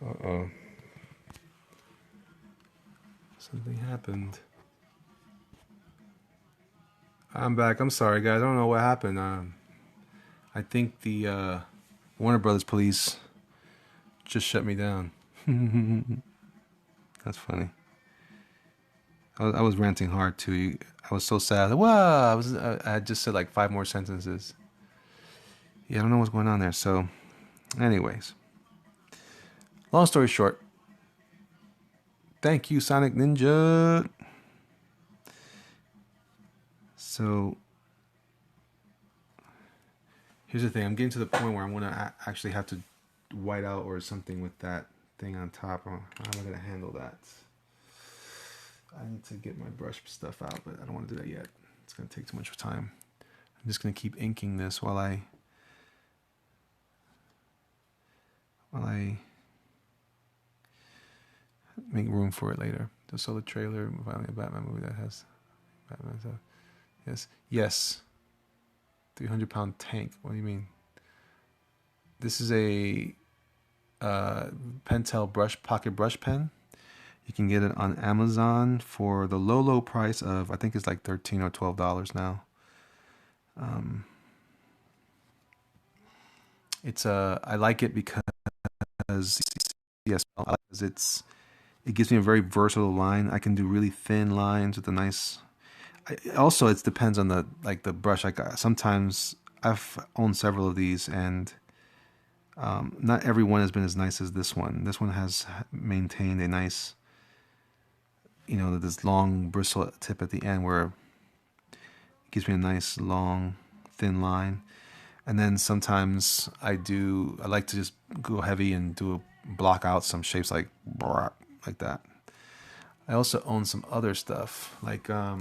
Uh-oh. Something happened. I'm back. I'm sorry, guys. I don't know what happened. I think the Warner Brothers police just shut me down. That's funny. I was ranting hard too. I was so sad. Wow, I had just said like 5 more sentences. Yeah, I don't know what's going on there. So, anyways, long story short, thank you, Sonic Ninja. So, here's the thing. I'm getting to the point where I'm gonna actually have to white out or something with that thing on top. How am I gonna handle that? I need to get my brush stuff out, but I don't want to do that yet. It's gonna take too much time. I'm just gonna keep inking this while I make room for it later. Just saw the trailer, finally a Batman movie that has Batman. So yes. 300-pound tank. What do you mean? This is a Pentel pocket brush pen. You can get it on Amazon for the low price of, I think it's like $13 or $12 now. I like it because yes, it gives me a very versatile line. I can do really thin lines with a nice. Also, it depends on the brush. Sometimes I've owned several of these, and not every one has been as nice as this one. This one has maintained a nice, this long bristle tip at the end where it gives me a nice long thin line. And then sometimes I like to just go heavy and block out some shapes like that. I also own some other stuff like let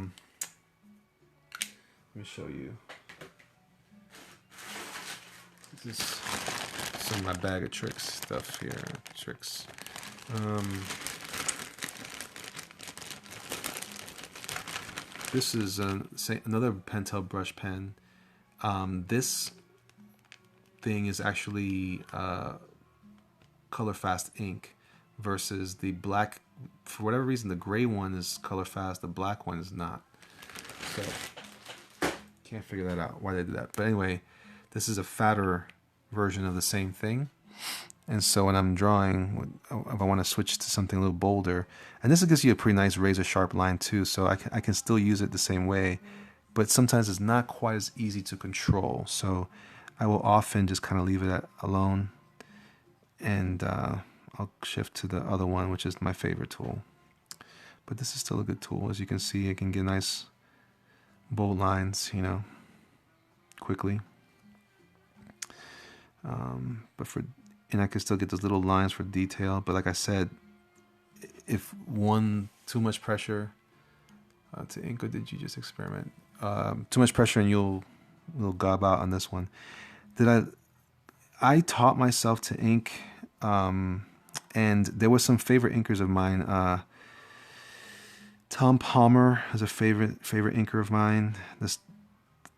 me show you. This is some of my bag of tricks stuff here. Tricks. This is another Pentel brush pen. This thing is actually color fast ink versus the black. For whatever reason, the gray one is color fast, the black one is not. So can't figure that out why they did that. But anyway, this is a fatter version of the same thing. And so when I'm drawing, if I want to switch to something a little bolder, and this gives you a pretty nice razor sharp line too, so I can still use it the same way, but sometimes it's not quite as easy to control. So I will often just kind of leave it alone, and I'll shift to the other one, which is my favorite tool. But this is still a good tool. As you can see, it can get nice bold lines, quickly. And I can still get those little lines for detail. But like I said, if too much pressure to ink, or did you just experiment? Too much pressure and you'll gob out on this one. I taught myself to ink, and there were some favorite inkers of mine. Tom Palmer is a favorite inker of mine.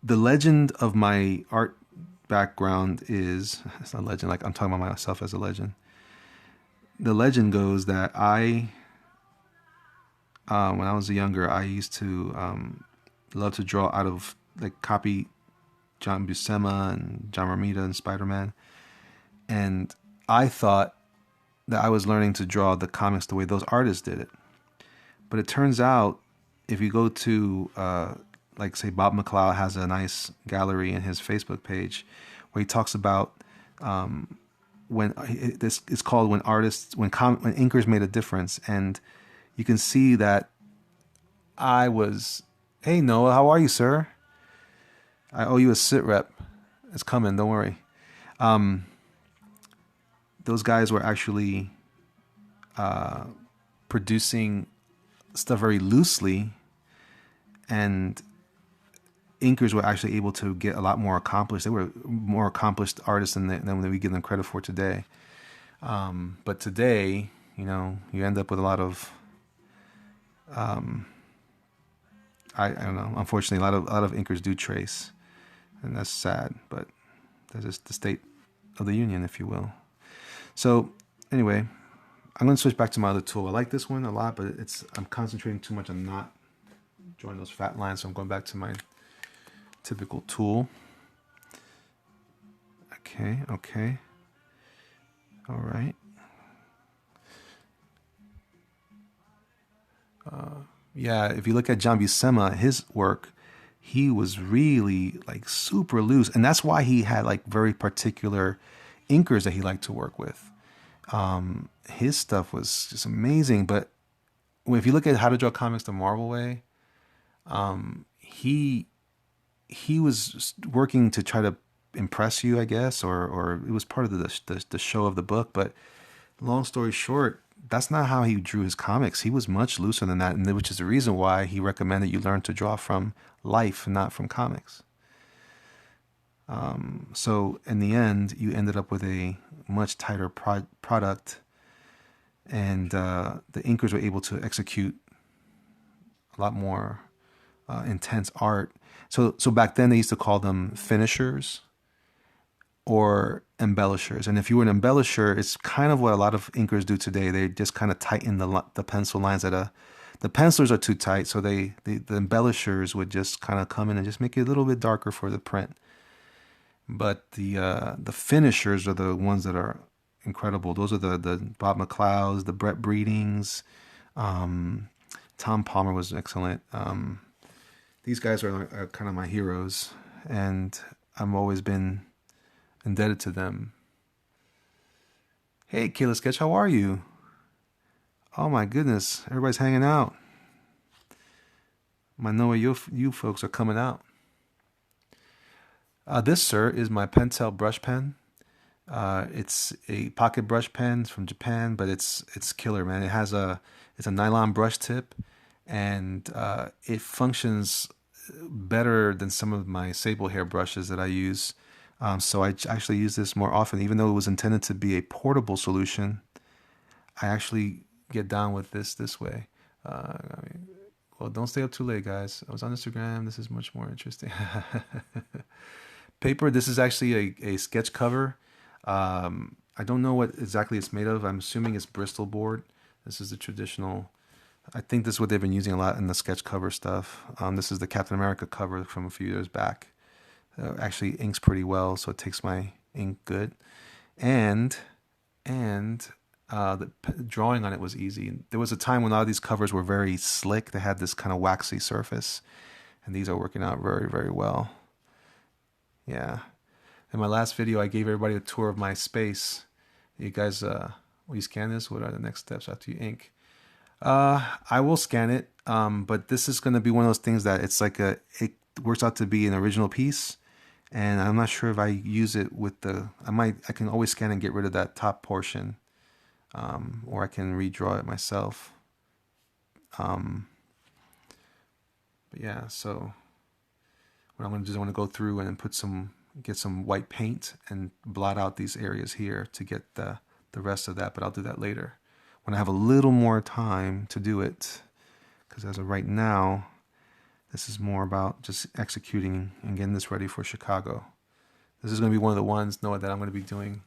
The legend of my art background is, it's not a legend, like I'm talking about myself as a legend. The legend goes that when I was younger, I used to love to draw out of, like, copy John Buscema and John Romita and Spider-Man. And I thought that I was learning to draw the comics the way those artists did it. But it turns out, if you go to, like, say, Bob McLeod has a nice gallery in his Facebook page where he talks about it's called when inkers made a difference. And you can see that hey, Noah, how are you, sir? I owe you a sit rep. It's coming, don't worry. Those guys were actually producing stuff very loosely, and inkers were actually able to get a lot more accomplished. They were more accomplished artists than we give them credit for today. But today, you end up with a lot of, I don't know. Unfortunately, a lot of inkers do trace, and that's sad. But that's just the state of the union, if you will. So anyway, I'm going to switch back to my other tool. I like this one a lot, but I'm concentrating too much on not drawing those fat lines, so I'm going back to my typical tool. Okay, okay. All right. Yeah, if you look at John Buscema, his work, he was really like super loose, and that's why he had like very particular inkers that he liked to work with. His stuff was just amazing. But if you look at How to Draw Comics the Marvel Way, he was working to try to impress you, I guess, or it was part of the show of the book. But long story short, that's not how he drew his comics. He was much looser than that, and which is the reason why he recommended you learn to draw from life, not from comics. So in the end, you ended up with a much tighter product, and the inkers were able to execute a lot more intense art. So back then they used to call them finishers or embellishers. And if you were an embellisher, it's kind of what a lot of inkers do today. They just kind of tighten the pencil lines the pencilers are too tight, so the embellishers would just kind of come in and just make it a little bit darker for the print. But the finishers are the ones that are incredible. Those are the Bob McLeods, the Brett Breedings. Tom Palmer was excellent. These guys are kind of my heroes, and I've always been indebted to them. Hey, Kayla Sketch, how are you? Oh my goodness, everybody's hanging out. I know you folks are coming out. This, sir, is my Pentel brush pen. It's a pocket brush pen from Japan, but it's killer, man. It's a nylon brush tip, and it functions better than some of my sable hair brushes that I use. So I actually use this more often, even though it was intended to be a portable solution. I actually get down with this way. Well, don't stay up too late, guys. I was on Instagram. This is much more interesting. Paper. This is actually a sketch cover. I don't know what exactly it's made of. I'm assuming it's Bristol board. This is the traditional. I think this is what they've been using a lot in the sketch cover stuff. This is the Captain America cover from a few years back. Actually inks pretty well, so it takes my ink good. And the drawing on it was easy. There was a time when a lot of these covers were very slick. They had this kind of waxy surface, and these are working out very, very well. Yeah. In my last video, I gave everybody a tour of my space. You guys, will you scan this? What are the next steps after you ink? I will scan it, but this is going to be one of those things that it works out to be an original piece, and I'm not sure if I use it with I can always scan and get rid of that top portion, or I can redraw it myself. But yeah, so what I'm going to do is I want to go through and get some white paint and blot out these areas here to get the rest of that, but I'll do that later when I have a little more time to do it, because as of right now, this is more about just executing and getting this ready for Chicago. This is going to be one of the ones, Noah, that I'm going to be doing.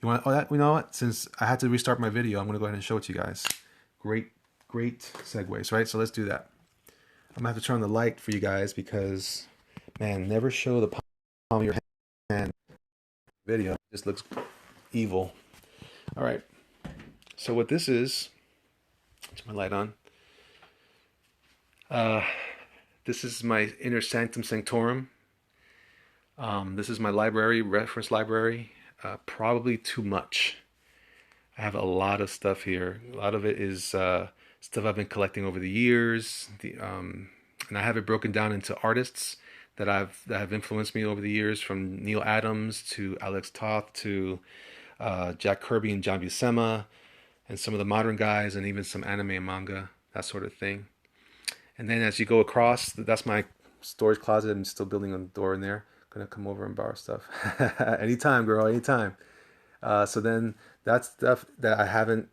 You know what? Since I had to restart my video, I'm going to go ahead and show it to you guys. Great segues, right? So let's do that. I'm going to have to turn on the light for you guys because, man, never show the palm of your hand video. It just looks evil. All right. So what this is, turn my light on. This is my inner sanctum sanctorum. This is my library, reference library. Probably too much. I have a lot of stuff here. A lot of it is stuff I've been collecting over the years. And I have it broken down into artists that have influenced me over the years, from Neil Adams to Alex Toth to Jack Kirby and John Buscema, and some of the modern guys, and even some anime and manga, that sort of thing. And then as you go across, that's my storage closet. I'm still building a door in there. Gonna come over and borrow stuff. Anytime, girl, anytime. So then that's stuff that I haven't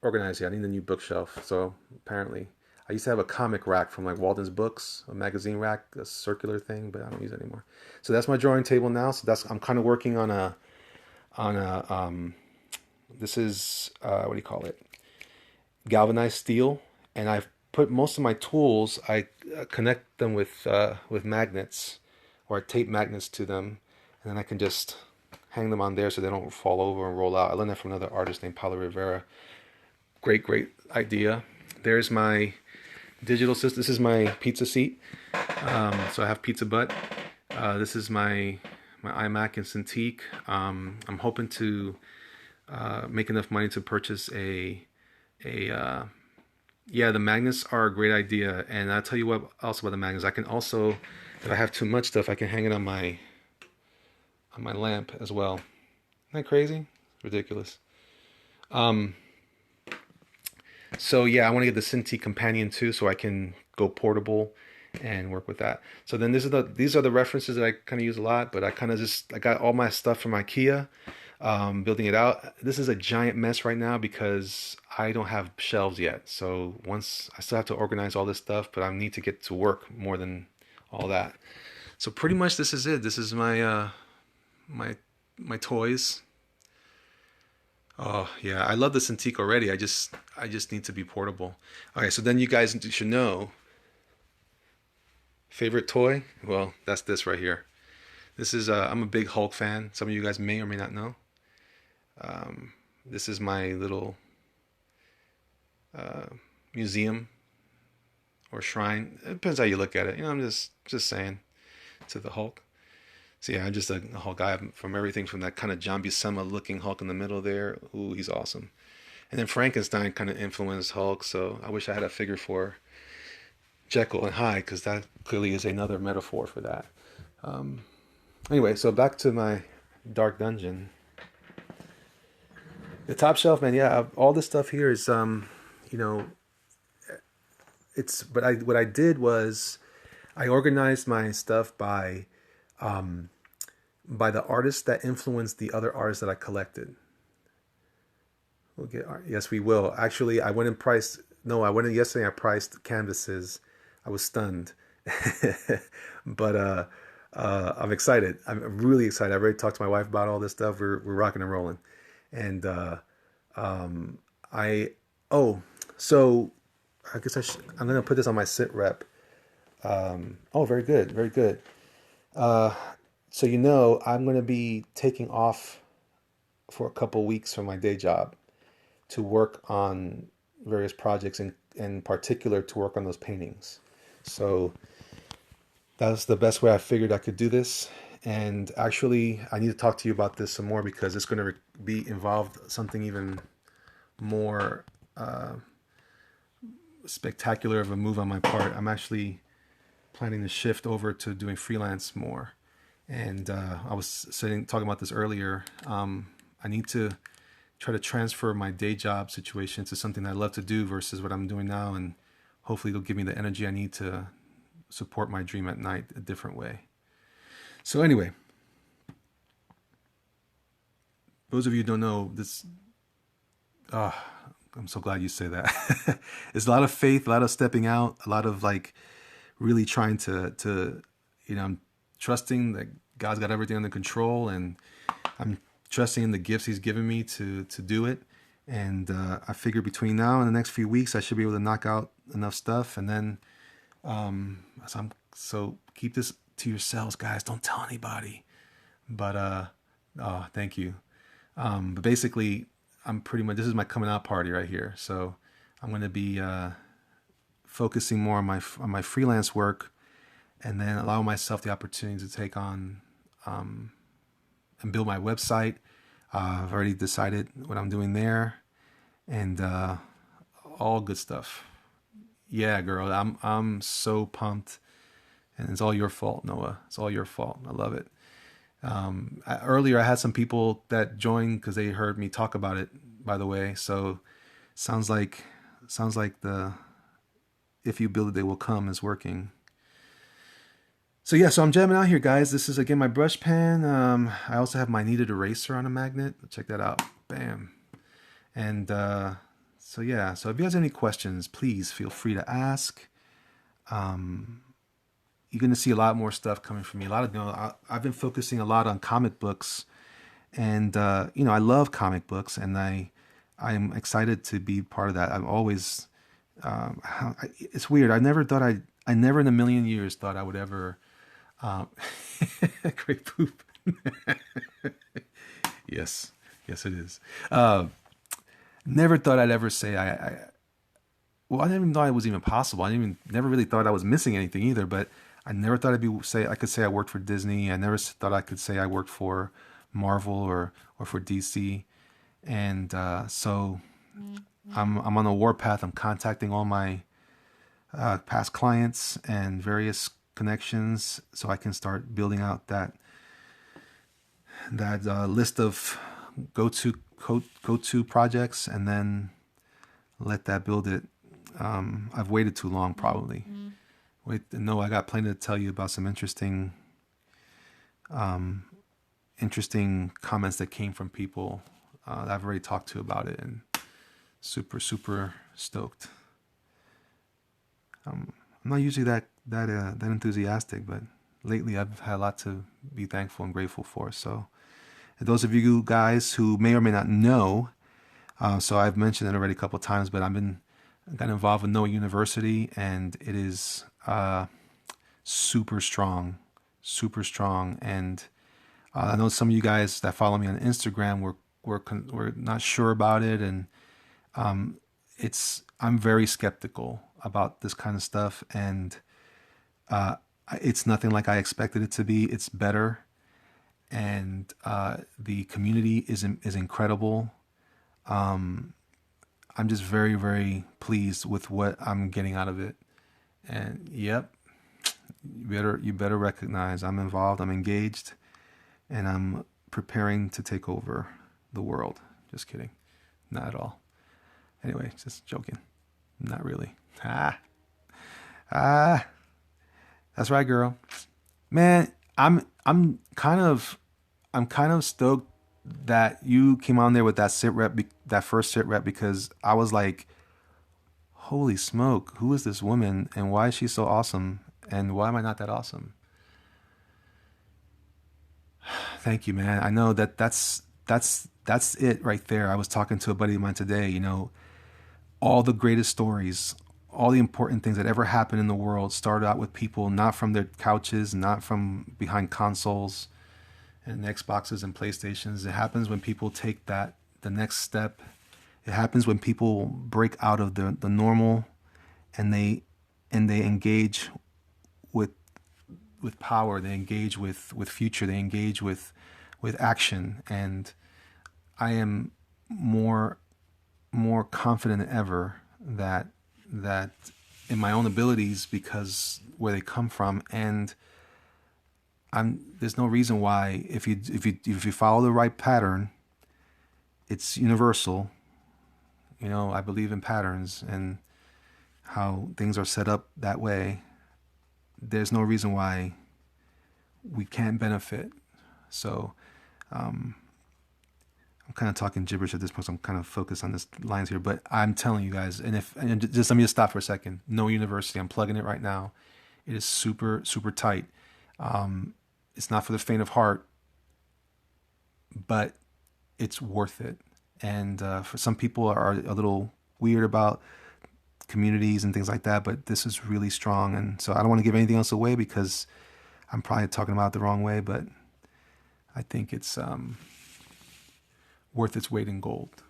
organized yet. I need a new bookshelf. So apparently, I used to have a comic rack from like Walden's Books, a magazine rack, a circular thing, but I don't use it anymore. So that's my drawing table now. So I'm kind of working on a This is, what do you call it? Galvanized steel. And I've put most of my tools, I connect them with magnets, or I tape magnets to them. And then I can just hang them on there so they don't fall over and roll out. I learned that from another artist named Paulo Rivera. Great idea. There's my digital system. This is my pizza seat. So I have pizza butt. This is my iMac in Cintiq. I'm hoping to make enough money to purchase yeah, the magnets are a great idea. And I'll tell you what else about the magnets. I can also, if I have too much stuff, I can hang it on my lamp as well. Isn't that crazy? Ridiculous. So yeah, I want to get the Cintiq Companion too, so I can go portable and work with that. So then these are the references that I kind of use a lot, but I got all my stuff from IKEA, building it out. This is a giant mess right now because I don't have shelves yet. So once I still have to organize all this stuff, but I need to get to work more than all that. So pretty much this is it. This is my toys. Oh yeah, I love the Cintiq already. I just need to be portable. Okay, so then you guys should know favorite toy. Well, that's this right here. This is I'm a big Hulk fan. Some of you guys may or may not know. This is my little museum or shrine. It depends how you look at it. I'm just saying to the Hulk. So yeah, I'm just a Hulk guy from everything from that kind of John Buscema looking Hulk in the middle there. Ooh, he's awesome. And then Frankenstein kind of influenced Hulk, so I wish I had a figure for Jekyll and Hyde, because that clearly is another metaphor for that. Anyway, so back to my dark dungeon. The top shelf, man. Yeah, all this stuff here is, you know, it's. But what I did was, I organized my stuff by the artists that influenced the other artists that I collected. We'll get, yes, we will. Actually, I went and priced. No, I went in yesterday. I priced canvases. I was stunned, but I'm excited. I'm really excited. I've already talked to my wife about all this stuff. We're rocking and rolling, and I so I guess I'm gonna put this on my sit rep. Oh, very good, very good. So I'm gonna be taking off for a couple weeks from my day job to work on various projects, and in particular to work on those paintings. So that's the best way I figured I could do this. And actually, I need to talk to you about this some more because it's going to be involved something even more spectacular of a move on my part. I'm actually planning to shift over to doing freelance more. And I was talking about this earlier. I need to try to transfer my day job situation to something that I love to do versus what I'm doing now, and hopefully it'll give me the energy I need to support my dream at night a different way. So anyway, those of you who don't know this, I'm so glad you say that. It's a lot of faith, a lot of stepping out, a lot of like really trying to I'm trusting that God's got everything under control, and I'm trusting in the gifts He's given me to do it. And I figure between now and the next few weeks, I should be able to knock out enough stuff. And then, so keep this to yourselves, guys. Don't tell anybody. But thank you. But basically, I'm pretty much, this is my coming out party right here. So I'm going to be focusing more on my freelance work, and then allow myself the opportunity to take on and build my website. I've already decided what I'm doing there, and all good stuff. Yeah, girl, I'm so pumped, and it's all your fault, Noah. It's all your fault. I love it. Earlier, I had some people that joined because they heard me talk about it. By the way, so sounds like the "if you build it, they will come" is working. So yeah, so I'm jamming out here, guys. This is again my brush pen. I also have my kneaded eraser on a magnet. Check that out. Bam. And so yeah, so if you guys have any questions, please feel free to ask. You're gonna see a lot more stuff coming from me. I've been focusing a lot on comic books And I love comic books, and I'm excited to be part of that. I'm always it's weird. I never in a million years thought I would ever um, great poop. Yes, yes, it is. Never thought I'd ever say well, I didn't even know it was even possible. Never really thought I was missing anything either. But I never thought I could say I worked for Disney. I never thought I could say I worked for Marvel or for DC. And so I'm on a warpath. I'm contacting all my past clients and various connections so I can start building out that list of go to projects, and then let that build it. I've waited too long, probably. Wait, no, I got plenty to tell you about some interesting comments that came from people that I've already talked to about it, and super super stoked. I'm not usually that enthusiastic, but lately I've had a lot to be thankful and grateful for. So, those of you guys who may or may not know, so I've mentioned it already a couple of times, but got involved with Noah University, and it is super strong, super strong. And I know some of you guys that follow me on Instagram were not sure about it, and I'm very skeptical about this kind of stuff, and it's nothing like I expected it to be. It's better, and the community is incredible. I'm just very, very pleased with what I'm getting out of it. And yep, you better recognize I'm involved, I'm engaged, and I'm preparing to take over the world. Just kidding. Not at all. Anyway, just joking. Not really. That's right, girl. Man, I'm kind of stoked that you came on there with that that first sit rep, because I was like, holy smoke, who is this woman and why is she so awesome, and why am I not that awesome? Thank you, man. I know that's it right there. I was talking to a buddy of mine today. All the greatest stories, all the important things that ever happened in the world started out with people not from their couches, not from behind consoles and Xboxes and PlayStations. It happens when people take the next step. It happens when people break out of the normal, and they engage with power. They engage with future. They engage with action. And I am more confident than ever that in my own abilities, because where they come from. And there's no reason why, if you follow the right pattern, it's universal. I believe in patterns and how things are set up that way. There's no reason why we can't benefit. So I'm kind of talking gibberish at this point, so I'm kind of focused on this lines here. But I'm telling you guys, and just let me just stop for a second. No University, I'm plugging it right now. It is super, super tight. It's not for the faint of heart, but it's worth it. And for some people are a little weird about communities and things like that, but this is really strong. And so I don't want to give anything else away, because I'm probably talking about it the wrong way, but I think it's worth its weight in gold.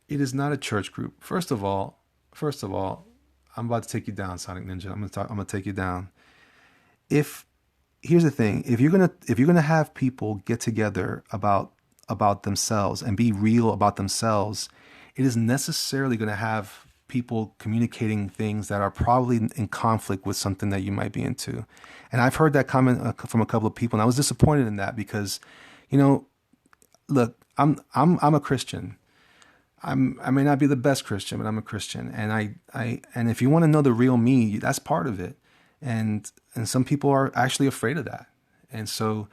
It is not a church group. First of all, I'm about to take you down, Sonic Ninja. I'm gonna take you down. Here's the thing: if you're gonna have people get together about themselves and be real about themselves, it is necessarily going to have people communicating things that are probably in conflict with something that you might be into. And I've heard that comment from a couple of people, and I was disappointed in that, because, look, I'm a Christian. I may not be the best Christian, but I'm a Christian, and and if you want to know the real me, that's part of it. And some people are actually afraid of that. And so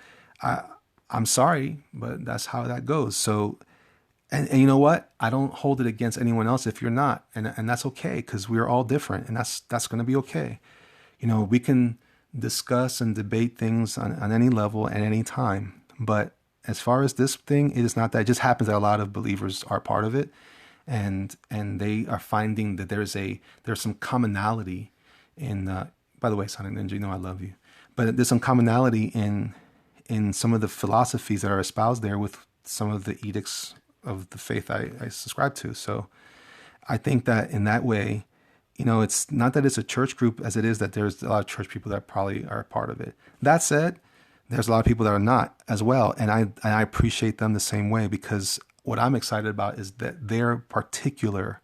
I'm sorry, but that's how that goes. So, and you know what? I don't hold it against anyone else if you're not, and that's okay, because we're all different, and that's going to be okay. We can discuss and debate things on any level at any time, but as far as this thing, it is not that. It just happens that a lot of believers are part of it, and they are finding that there's some commonality in. By the way, Sonic Ninja, you know I love you, but there's some commonality in some of the philosophies that are espoused there with some of the edicts of the faith I subscribe to. So I think that in that way, it's not that it's a church group as it is that there's a lot of church people that probably are a part of it. That said, there's a lot of people that are not as well. And I appreciate them the same way, because what I'm excited about is that their particular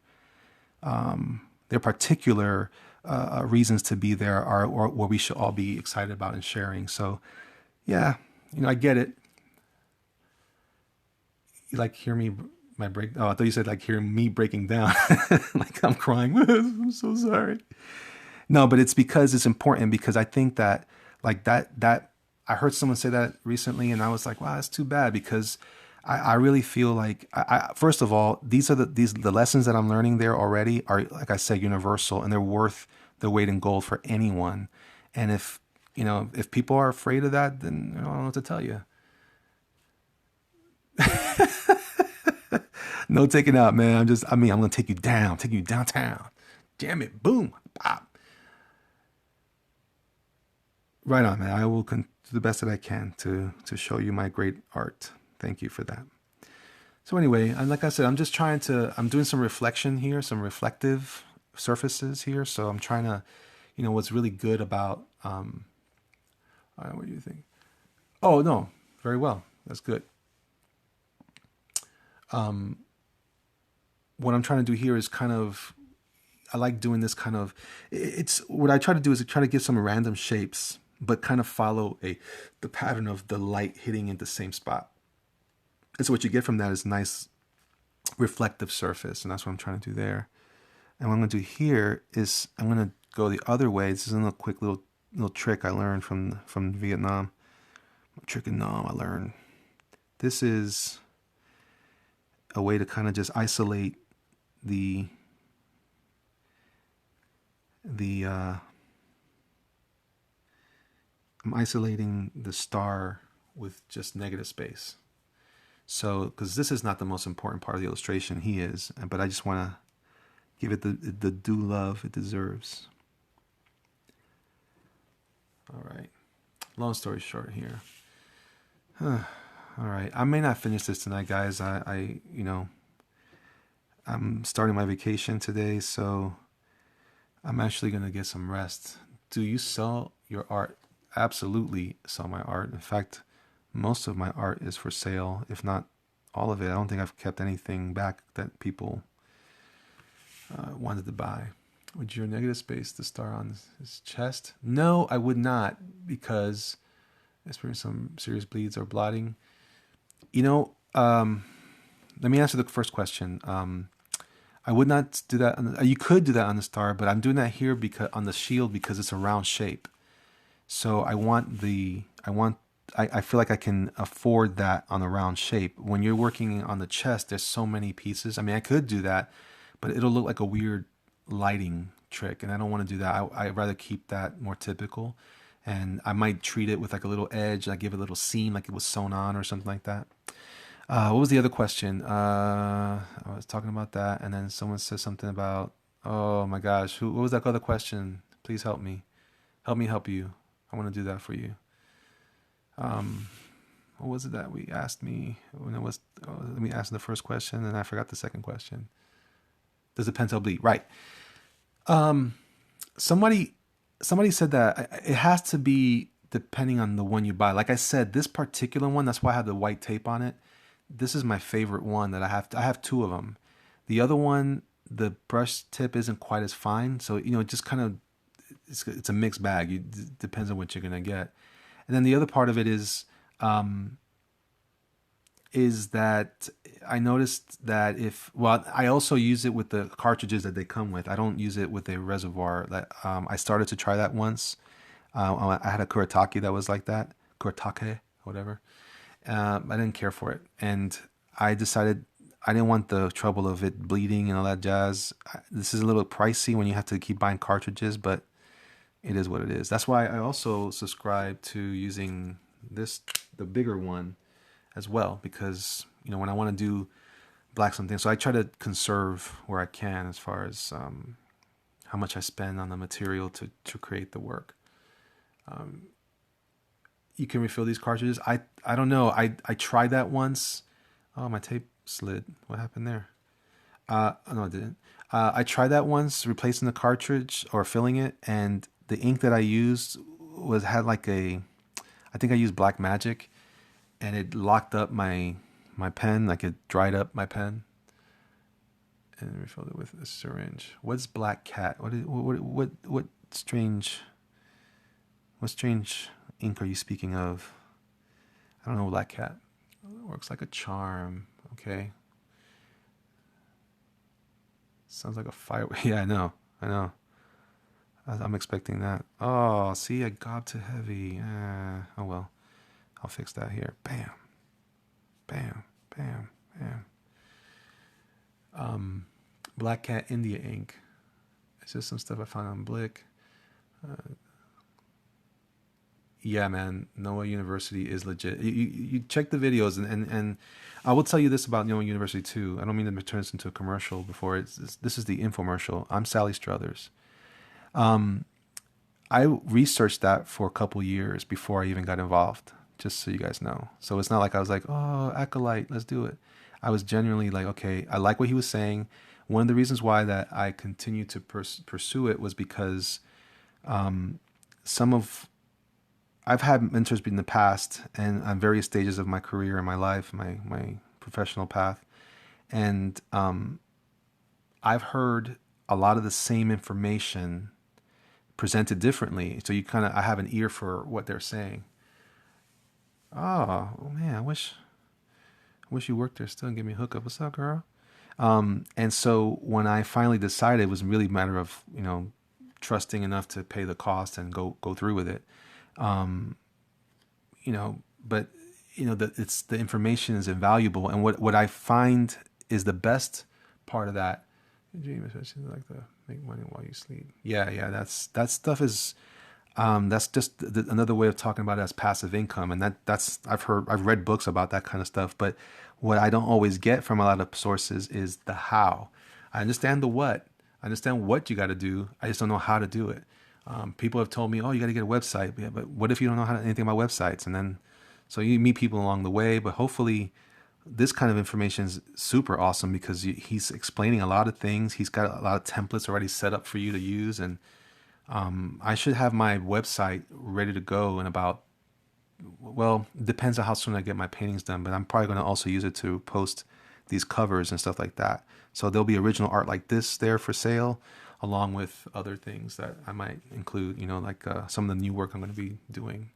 reasons to be there are what we should all be excited about and sharing. So yeah, I get it. You like hear me my break? Oh, I thought you said like hear me breaking down, like I'm crying. I'm so sorry. No, but it's because it's important, because I think that like that I heard someone say that recently, and I was like, wow, that's too bad, because I really feel like I first of all, the lessons that I'm learning there already are, like I said, universal, and they're worth the weight in gold for anyone. And if people are afraid of that, then I don't know what to tell you. No taking out, man. I'm gonna take you downtown. Damn it, boom, pop. Right on, man. I will do the best that I can to show you my great art. Thank you for that. So anyway, and like I said, I'm doing some reflection here, some reflective surfaces here. So I'm trying to, what's really good about, all right, what do you think? Oh, no, very well. That's good. What I'm trying to do here is I like doing this what I try to do is try to give some random shapes, but kind of follow the pattern of the light hitting in the same spot. And so what you get from that is nice reflective surface, and that's what I'm trying to do there. And what I'm going to do here is I'm going to go the other way. This is a quick little trick I learned from Vietnam. A trick in Nam I learned. This is a way to kind of just isolate the I'm isolating the star with just negative space. So, because this is not the most important part of the illustration, he is, but I just want to give it the due love it deserves. All right. Long story short here. All right. I may not finish this tonight, guys. I'm starting my vacation today, so I'm actually going to get some rest. Do you sell your art? Absolutely sell my art. In fact, most of my art is for sale, if not all of it. I don't think I've kept anything back that people wanted to buy. Would your negative space the star on his chest? No, I would not, because I experienced some serious bleeds or blotting. Let me answer the first question. I would not do that. You could do that on the star, but I'm doing that here because on the shield, because it's a round shape. So I feel like I can afford that on a round shape. When you're working on the chest, there's so many pieces. I mean, I could do that, but it'll look like a weird lighting trick, and I don't want to do that. I'd rather keep that more typical, and I might treat it with like a little edge. I give it a little seam, like it was sewn on or something like that. What was the other question? I was talking about that, and then someone said something about, oh my gosh, what was that other question? Please help me. Help me help you. I want to do that for you. What was it that we asked me when it was, let me ask the first question, and I forgot the second question. Does the pentel bleed? Right. Somebody said that it has to be depending on the one you buy. Like I said, this particular one, that's why I have the white tape on it. This is my favorite one that I have. I have two of them. The other one, the brush tip isn't quite as fine. So, it just kind of, it's a mixed bag. It depends on what you're going to get. And then the other part of it is that I noticed that I also use it with the cartridges that they come with. I don't use it with a reservoir. That I started to try that once. I had a Kuretake that was like that. Kuretake, whatever. I didn't care for it. And I decided I didn't want the trouble of it bleeding and all that jazz. This is a little pricey when you have to keep buying cartridges, but it is what it is. That's why I also subscribe to using the bigger one, as well, because when I want to do black something, so I try to conserve where I can as far as how much I spend on the material to create the work. You can refill these cartridges. I don't know. I tried that once. Oh, my tape slid. What happened there? No, it didn't. I tried that once, replacing the cartridge or filling it, and the ink that I used had like I think I used Black Magic, and it locked up my pen, like it dried up my pen, and refilled it with a syringe. What's Black Cat? What strange ink are you speaking of? I don't know. Black Cat. It works like a charm. Okay. Sounds like a fire. Yeah, I know. I'm expecting that. Oh, see, I got too heavy. Oh well, I'll fix that here. Bam, bam, bam, bam. Black Cat India ink. It's just some stuff I found on Blick. Yeah, man, Noah University is legit. You check the videos, and I will tell you this about Noah University too. I don't mean to turn this into a commercial before this is the infomercial. I'm Sally Struthers. I researched that for a couple years before I even got involved, just so you guys know. So it's not like I was like, oh, Acolyte, let's do it. I was genuinely like, okay, I like what he was saying. One of the reasons why that I continued to pursue it was because I've had mentors in the past and on various stages of my career and my life, my professional path. And I've heard a lot of the same information presented differently. So I have an ear for what they're saying. Oh man, I wish you worked there still and give me a hookup. What's up, girl? And so when I finally decided, it was really a matter of, trusting enough to pay the cost and go through with it. But the information is invaluable, and what I find is the best part of that. Dream, especially like to make money while you sleep. Yeah, that stuff is that's just another way of talking about it as passive income, and that's I've read books about that kind of stuff. But what I don't always get from a lot of sources is the how. I understand the what. I understand what you got to do. I just don't know how to do it. People have told me, "Oh, you got to get a website." Yeah, but what if you don't know anything about websites? And then, so you meet people along the way. But hopefully, this kind of information is super awesome because he's explaining a lot of things. He's got a lot of templates already set up for you to use, and I should have my website ready to go in about. Well, it depends on how soon I get my paintings done, but I'm probably going to also use it to post these covers and stuff like that. So there'll be original art like this there for sale, along with other things that I might include, like some of the new work I'm going to be doing.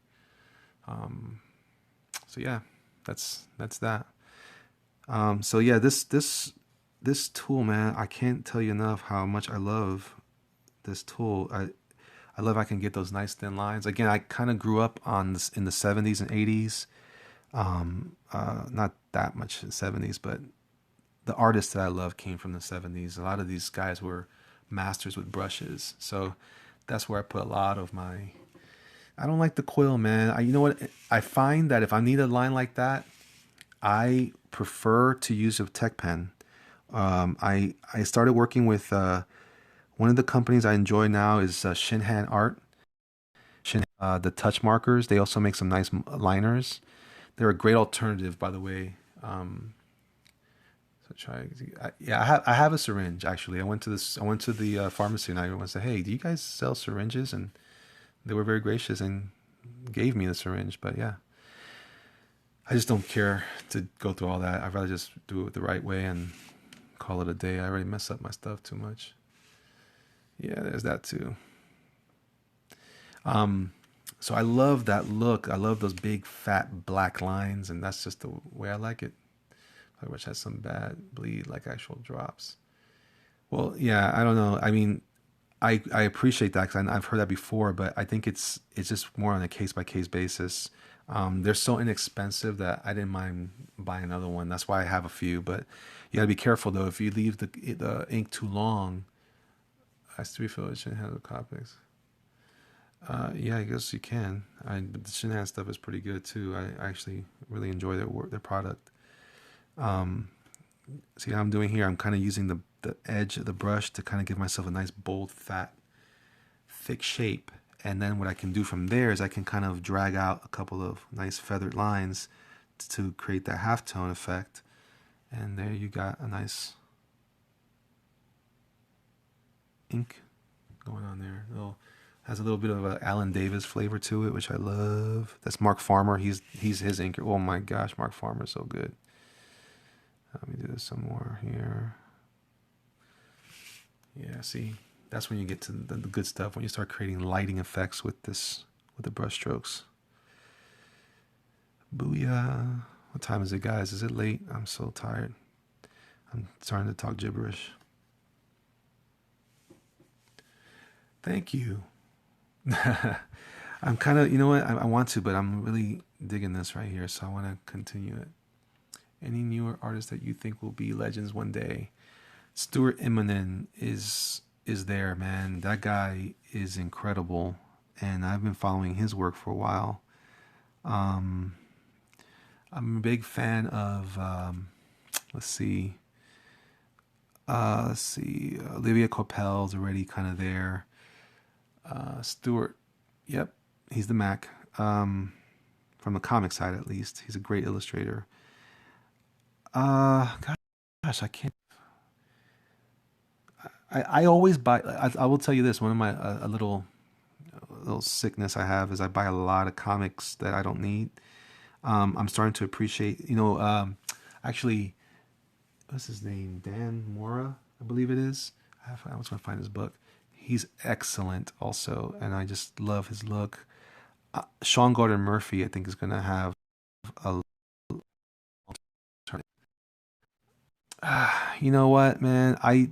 So yeah, that's that. So yeah, this tool, man, I can't tell you enough how much I love this tool. I love I can get those nice thin lines. Again, I kind of grew up on this in the 70s and 80s. Not that much in the 70s, but the artists that I love came from the 70s. A lot of these guys were masters with brushes. So that's where I put a lot of my... I don't like the quill, man. You know what? I find that if I need a line like that, I prefer to use a tech pen. I started working with... one of the companies I enjoy now is Shinhan Art. The touch markers. They also make some nice liners. They're a great alternative, by the way. I have a syringe actually. I went to the pharmacy and I said, "Hey, do you guys sell syringes?" And they were very gracious and gave me the syringe. But yeah, I just don't care to go through all that. I'd rather just do it the right way and call it a day. I already mess up my stuff too much. Yeah, there's that too. So I love that look. I love those big fat black lines, and that's just the way I like it. Which has some bad bleed, like actual drops. Well, yeah, I don't know. I mean, I appreciate that because I've heard that before, but I think it's just more on a case by case basis. They're so inexpensive that I didn't mind buying another one. That's why I have a few. But you gotta be careful though. If you leave the ink too long, I still feel it shouldn't have the copics. Yeah, I guess you can. But the Shinhan stuff is pretty good too. I actually really enjoy their work, their product. Um, See how I'm doing here? I'm kind of using the edge of the brush to kind of give myself a nice bold, fat, thick shape. And then what I can do from there is I can kind of drag out a couple of nice feathered lines to create that halftone effect. And there you got a nice ink going on there. Has a little bit of a Alan Davis flavor to it, which I love. That's Mark Farmer. He's his inker. Oh my gosh, Mark Farmer's so good. Let me do this some more here. Yeah, see, that's when you get to the good stuff, when you start creating lighting effects with the brush strokes. Booyah. What time is it, guys? Is it late? I'm so tired. I'm starting to talk gibberish. Thank you. I'm kind of, you know what? I want to, but I'm really digging this right here, so I want to continue it. Any newer artists that you think will be legends one day? Stuart Immonen is there, man. That guy is incredible, and I've been following his work for a while. Um, I'm a big fan of let's see, Olivia Coppell's already kind of there. Stuart, yep, he's the Mac. From the comic side at least, he's a great illustrator. Gosh, I can't. I always buy. I will tell you this. One of my a little sickness I have is I buy a lot of comics that I don't need. I'm starting to appreciate. Actually, what's his name? Dan Mora, I believe it is. I was going to find his book. He's excellent also, and I just love his look. Sean Gordon Murphy, I think, is going to have a. You know what, man? I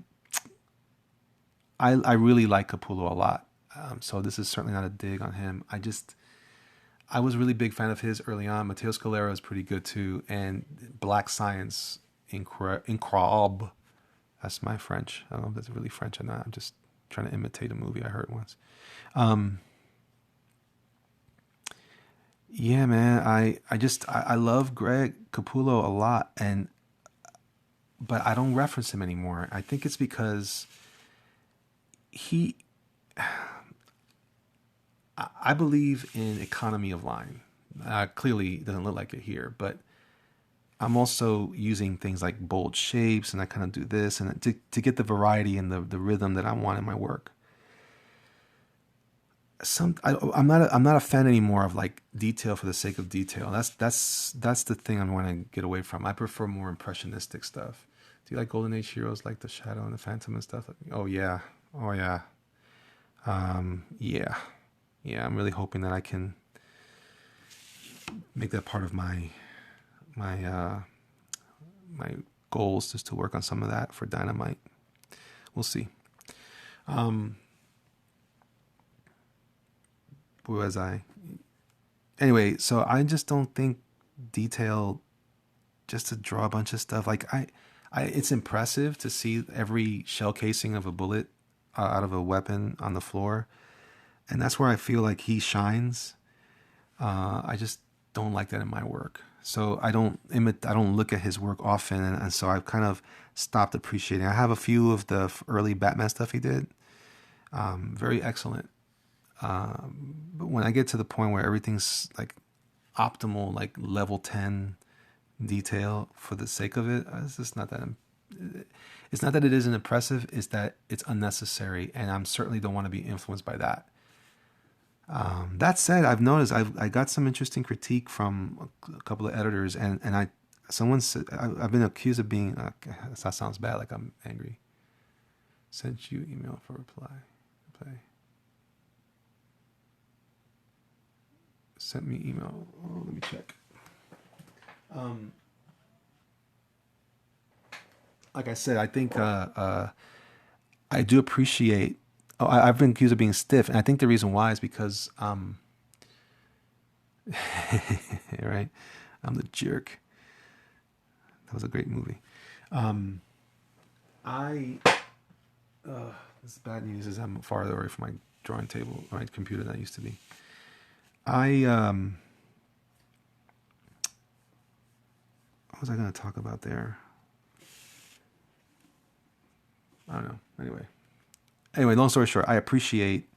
really like Capullo a lot. So this is certainly not a dig on him. I was a really big fan of his early on. Matteo Scalera is pretty good too, and Black Science, incroyable. That's my French. I don't know if that's really French or not. I'm just trying to imitate a movie I heard once. Um, yeah, man. I love Greg Capullo a lot, but I don't reference him anymore. I think it's because he I believe in economy of line. Clearly, it doesn't look like it here, but I'm also using things like bold shapes, and I kind of do this, and to get the variety and the rhythm that I want in my work. I'm not a fan anymore of like detail for the sake of detail. That's the thing I want to get away from. I prefer more impressionistic stuff. Do you like Golden Age heroes like the Shadow and the Phantom and stuff? Oh yeah, oh yeah, yeah. Yeah, I'm really hoping that I can make that part of my my goals, just to work on some of that for Dynamite. We'll see. Um, where was I? Anyway, so I just don't think detail, just to draw a bunch of stuff. Like it's impressive to see every shell casing of a bullet out of a weapon on the floor, and that's where I feel like he shines. I just don't like that in my work. So I don't look at his work often, and so I've kind of stopped appreciating. I have a few of the early Batman stuff he did, very excellent. But when I get to the point where everything's like optimal, like level 10 detail for the sake of it, it's just not that. It's not that it isn't impressive; it's that it's unnecessary, and I'm certainly don't want to be influenced by that. That said, I've noticed I got some interesting critique from a couple of editors, and someone said I've been accused of being. That sounds bad, like I'm angry. Sent you email for reply. Reply. Sent me email. Oh, let me check. Um, like I said, I think I do appreciate. Oh, I've been accused of being stiff, and I think the reason why is because right, I'm the jerk. That was a great movie. Um, I this is bad news. Is I'm farther away from my drawing table, my computer that used to be. What was I going to talk about there? I don't know. Anyway, long story short, I appreciate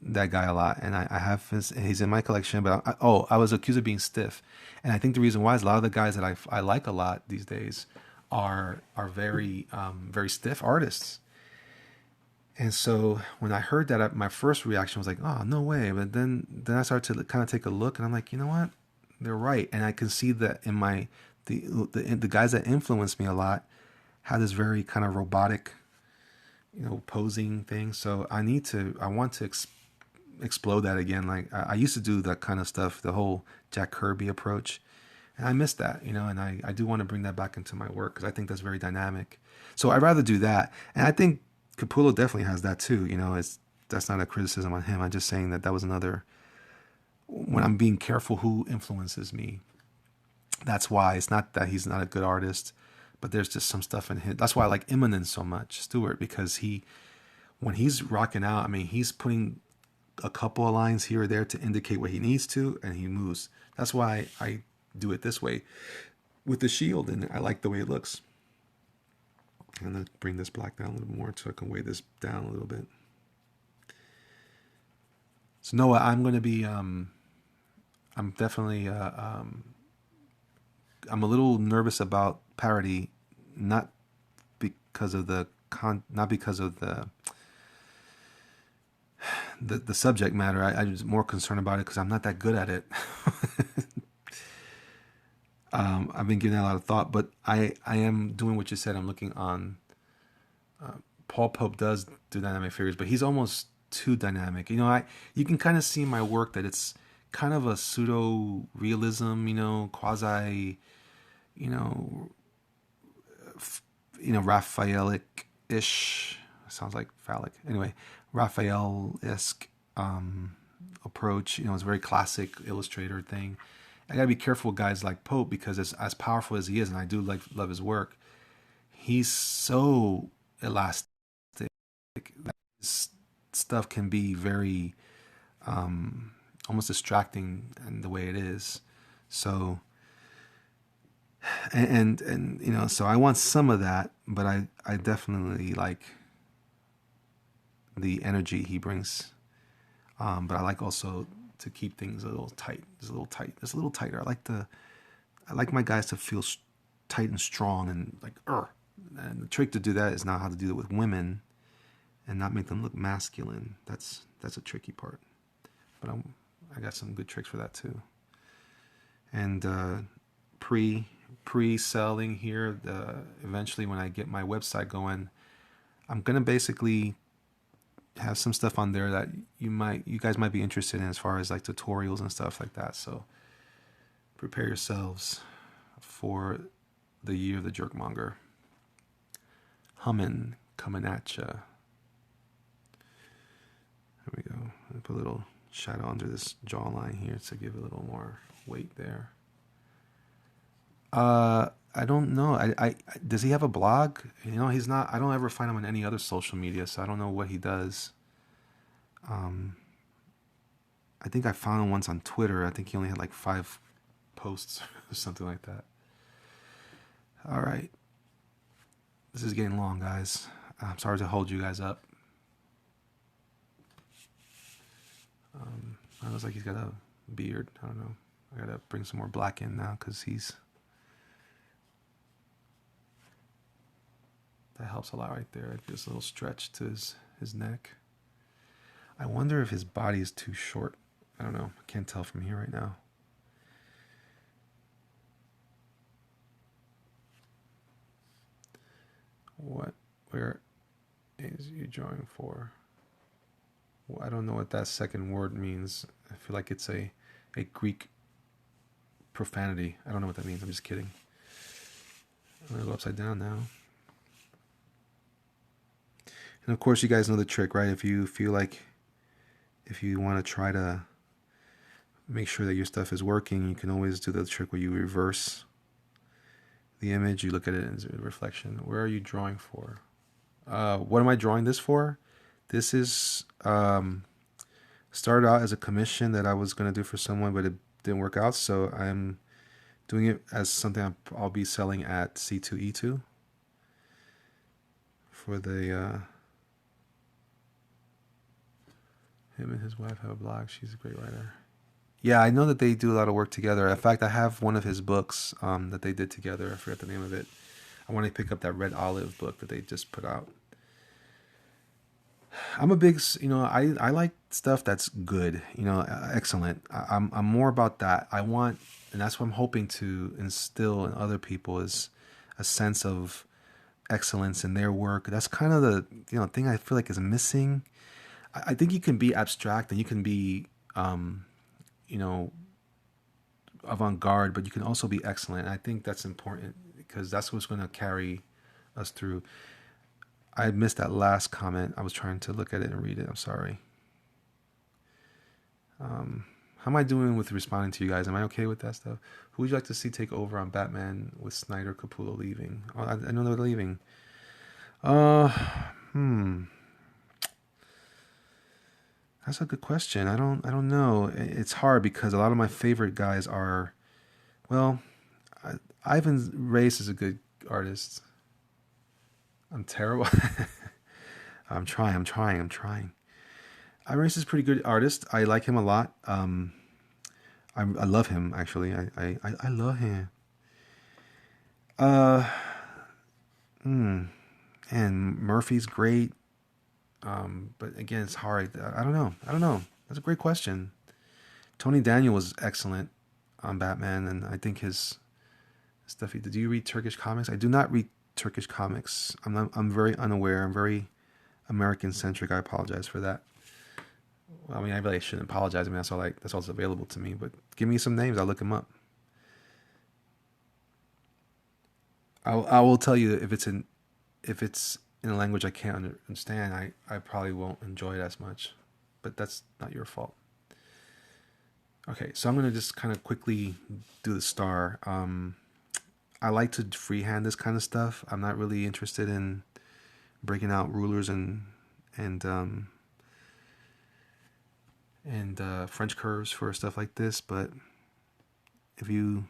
that guy a lot, and I have he's in my collection. But I was accused of being stiff, and I think the reason why is a lot of the guys that I like a lot these days are very very stiff artists. And so when I heard that, my first reaction was like, "Oh, no way!" But then I started to kind of take a look, and I'm like, you know what? They're right, and I can see that in the guys that influenced me a lot had this very kind of robotic, posing thing. So I want to explode that again. Like I used to do that kind of stuff, the whole Jack Kirby approach, and I miss that, and I do want to bring that back into my work because I think that's very dynamic. So I'd rather do that, and I think Capullo definitely has that too. That's not a criticism on him. I'm just saying that was another. When I'm being careful who influences me, that's why it's not that he's not a good artist, but there's just some stuff in him. That's why I like Eminem so much, Stewart, because when he's rocking out, I mean, he's putting a couple of lines here or there to indicate what he needs to, and he moves. That's why I do it this way with the shield, and I like the way it looks. I'm going to bring this black down a little more so I can weigh this down a little bit. So Noah, I'm going to be, I'm definitely, I'm a little nervous about parody, not because of not because of the subject matter. I'm just more concerned about it because I'm not that good at it. I've been giving that a lot of thought, but I am doing what you said. I'm looking on. Paul Pope does do dynamic figures, but he's almost too dynamic. You can kind of see in my work that it's kind of a pseudo realism, quasi, Raphaelic ish. Sounds like phallic. Anyway, Raphael-esque approach. It's a very classic illustrator thing. I gotta be careful with guys like Pope because as powerful as he is, and I do love his work, he's so elastic. His stuff can be very almost distracting in the way it is. So and so I want some of that, but I definitely like the energy he brings. But I like also to keep things a little tight. Just a little tighter. I like my guys to feel tight and strong and like And the trick to do that is now how to do it with women and not make them look masculine. That's a tricky part. But I got some good tricks for that too. And pre-selling here, eventually when I get my website going, I'm gonna basically have some stuff on there that you guys might be interested in as far as like tutorials and stuff like that. So prepare yourselves for the year of the jerkmonger. Coming at ya. There we go. I put a little shadow under this jawline here to give a little more weight there. I don't know. I does he have a blog? He's not. I don't ever find him on any other social media, so I don't know what he does. I think I found him once on Twitter. I think he only had like 5 posts or something like that. All right. This is getting long, guys. I'm sorry to hold you guys up. It looks like he's got a beard. I don't know. I gotta bring some more black in now because that helps a lot right there. Just a little stretch to his neck. I wonder if his body is too short. I don't know. I can't tell from here right now. Where is you drawing for? Well, I don't know what that second word means. I feel like it's a Greek profanity. I don't know what that means. I'm just kidding. I'm going to go upside down now. And of course, you guys know the trick, right? If you want to try to make sure that your stuff is working, you can always do the trick where you reverse the image. You look at it as a reflection. Where are you drawing for? What am I drawing this for? This is Started out as a commission that I was gonna do for someone, but it didn't work out. So I'm doing it as something I'll be selling at C2E2 for the. Him and his wife have a blog. She's a great writer. Yeah, I know that they do a lot of work together. In fact, I have one of his books that they did together. I forget the name of it. I want to pick up that Red Olive book that they just put out. I'm a big, I like stuff that's good, excellent. I'm more about that. I want, and that's what I'm hoping to instill in other people is a sense of excellence in their work. That's kind of the, thing I feel like is missing. I think you can be abstract and you can be, you know, avant-garde, but you can also be excellent. And I think that's important because that's what's going to carry us through. I missed that last comment. I was trying to look at it and read it. I'm sorry. How am I doing with responding to you guys? Am I okay with that stuff? Who would you like to see take over on Batman with Snyder, Capullo leaving? Oh, I know they're leaving. That's a good question. I don't know. It's hard because a lot of my favorite guys are, well, Ivan Reis is a good artist. I'm terrible. I'm trying. Ivan Reis is a pretty good artist. I like him a lot. I love him actually. I love him. And Murphy's great. But again, it's hard. I don't know. That's a great question. Tony Daniel was excellent on Batman, and I think his stuff. Did you read Turkish comics? I do not read Turkish comics. I'm very unaware. I'm very American centric. I apologize for that. Well, I mean, I really shouldn't apologize. I mean, that's all available to me. But give me some names. I'll look them up. I will tell you if it's in a language I can't understand. I probably won't enjoy it as much. But that's not your fault. Okay, so I'm gonna just kind of quickly do the star. I like to freehand this kind of stuff. I'm not really interested in breaking out rulers and French curves for stuff like this. But if you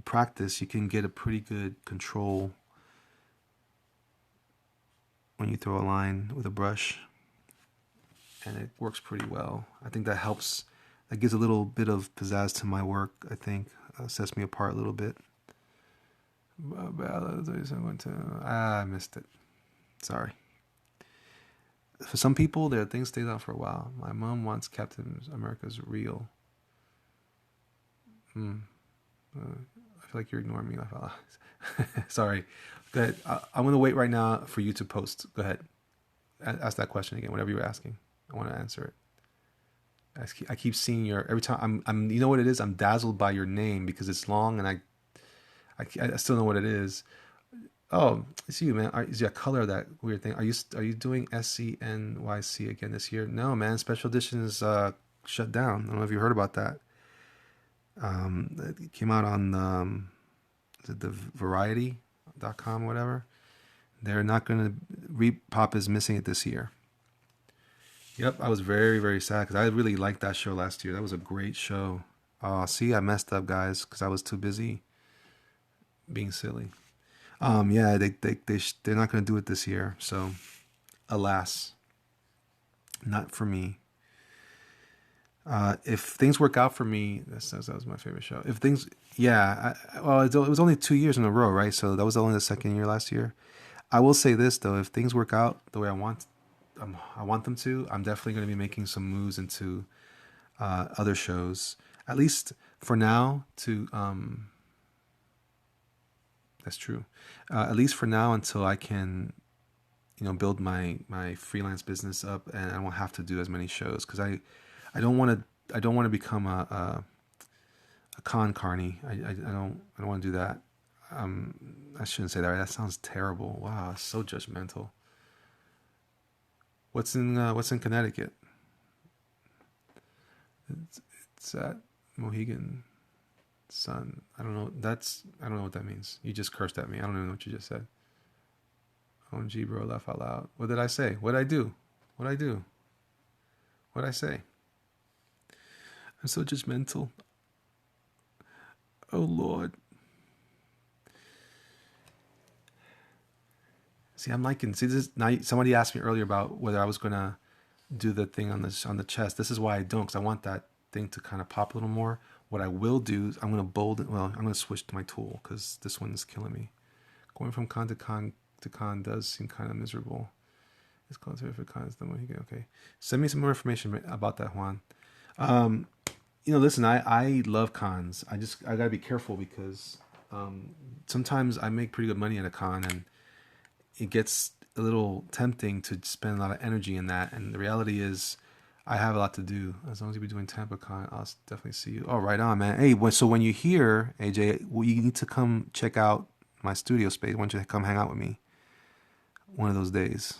practice, you can get a pretty good control when you throw a line with a brush, and it works pretty well. I think that helps. That gives a little bit of pizzazz to my work. I think sets me apart a little bit. I missed it. Sorry. For some people, there are things stayed out for a while. My mom wants Captain America's real. I feel like you're ignoring me. Sorry. Go ahead. I'm going to wait right now for you to post. Go ahead. Ask that question again, whatever you're asking. I want to answer it. I keep seeing your, every time I'm you know what it is? I'm dazzled by your name because it's long and I still know what it is. Oh, it's you, man. Is your color that weird thing? Are you doing SCNYC again this year? No, man. Special edition is shut down. I don't know if you heard about that. It came out on is it the Variety.com or whatever. They're not going to. Repop is missing it this year. Yep, I was very, very sad because I really liked that show last year. That was a great show. See, I messed up, guys, because I was too busy being silly. Yeah, they're not going to do it this year. So, alas, not for me. If things work out for me, that was my favorite show. If things, yeah, well, it was only 2 years in a row, right? So that was only the second year last year. I will say this though: if things work out the way I want them to, I'm definitely going to be making some moves into other shows. At least for now, that's true. At least for now, until I can, build my freelance business up, and I won't have to do as many shows because I don't want to become a con carny. I don't want to do that. I shouldn't say that. Right? That sounds terrible. Wow, so judgmental. What's in Connecticut? It's at Mohegan Sun. I don't know. I don't know what that means. You just cursed at me. I don't even know what you just said. OMG, bro, laugh out loud. What did I say? What'd I do? What'd I say? I'm so judgmental. Oh Lord. See, I'm liking. See, this now. Somebody asked me earlier about whether I was gonna do the thing on the chest. This is why I don't, because I want that thing to kind of pop a little more. What I will do is I'm gonna bold it. Well, I'm gonna switch to my tool because this one is killing me. Going from con to con does seem kind of miserable. It's called terrific con. Okay. Send me some more information about that, Juan. Listen, I love cons. I gotta be careful because sometimes I make pretty good money at a con, and it gets a little tempting to spend a lot of energy in that. And the reality is, I have a lot to do. As long as you be doing Tampa Con, I'll definitely see you. Oh, right on, man. Hey, so when you're here, AJ, well, you need to come check out my studio space. Why don't you come hang out with me one of those days?